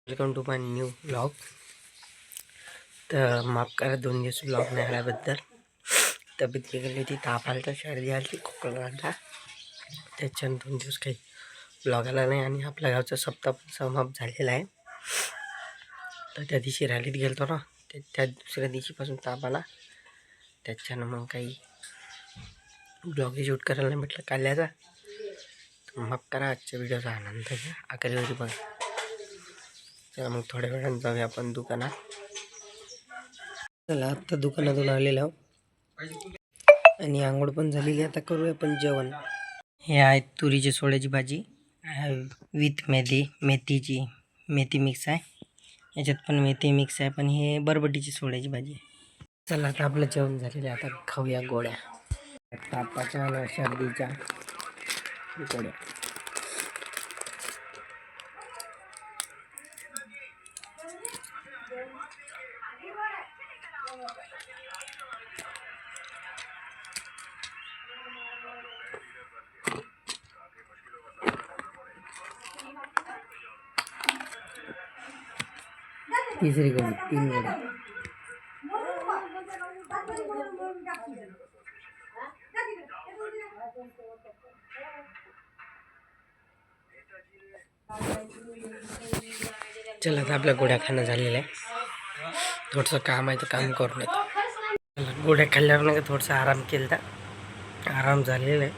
Welcome to my new blog. तर माफ करा 2 दिवस ब्लॉग नाही आल्याबद्दल. तब्येत बिघडली होती, ताप आला होता, सर्दी आली, खोकला आला, त्याच्यानं 2 दिवस काही ब्लॉग आला नाही. आणि आपल्या गावचा सप्ताह पण समाप्त झालेला आहे. तर त्या दिवशी रॅलीत गेलो ना, त्या दुसऱ्या दिवशीपासून ताप आला, त्याच्यानं मग काही ब्लॉग शूट करायला नाही म्हटलं काल्याचा. तर माफ करा, आजच्या व्हिडिओचा आनंद घ्या, आकरीवरी पण. चला मग थोड्या वेळानं जाऊया आपण दुकानात. चला आत्ता दुकानातून आलेलो आणि आंघोळ पण झालेली. आता करूया आपण जेवण. हे आहे तुरीची सोड्याची भाजी विथ मेथीची मेथी मिक्स आहे. याच्यात पण मेथी मिक्स आहे, पण हे बरबटीची सोड्याची भाजी आहे. चला आता आपलं जेवण झालेलं आहे. आता खाऊया गोळ्या, तापाच्या आणि सर्दीच्या गोळ्या. तिसरी गोळी, 3 गोळ्या. चला आता आपल्या गोळ्या खाणं झालेलं आहे. थोडंसं काम आहे तर काम करून येतो. चला गोळ्या खाल्ल्यावर नाही का थोडंसं आराम केला, आराम झालेला आहे.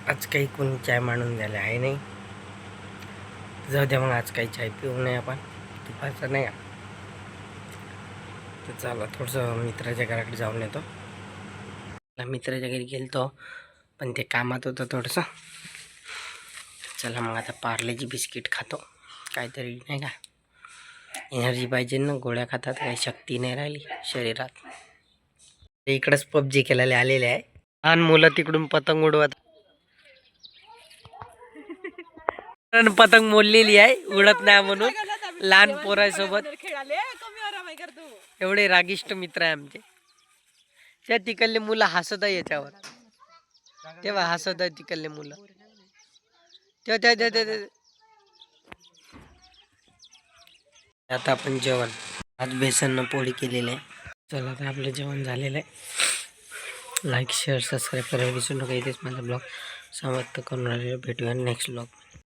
आज काही कोणी चाय मांडून द्यायला आहे नाही. जाऊ द्या मग, आज काही चाय पिऊ नये आपण, दुपारचं नाही. तर चला थोडंसं मित्राच्या घराकडे जाऊन येतो. मित्राच्या घरी गेलतो, पण ते कामात होतं थोडंसं. चला मग आता पार्लेजी बिस्किट खातो, काहीतरी नाही का एनर्जी पाहिजे ना. गोळ्या खातात काही शक्ती नाही राहिली शरीरात. इकडंच पबजी खेळायला आलेले आहे. लहान मुलं तिकडून पतंग उडवत, पतंग मोडलेली आहे, उडत नाही म्हणून लहान पोरासोबत. एवढे रागिष्ट मित्र आहे आमचे. त्या तिकडले मुलं हसत आहे याच्यावर, तेव्हा हसत आहे तिकडले मुलं. आता आपण जेवण, आज बेसन पोळी केलेली आहे. चला आता आपलं जेवण झालेलं आहे. लाईक शेअर सबस्क्राईब करायला विसरू नका. इथेच माझा ब्लॉग समाप्त करून राहिलेला. भेटूया नेक्स्ट ब्लॉग.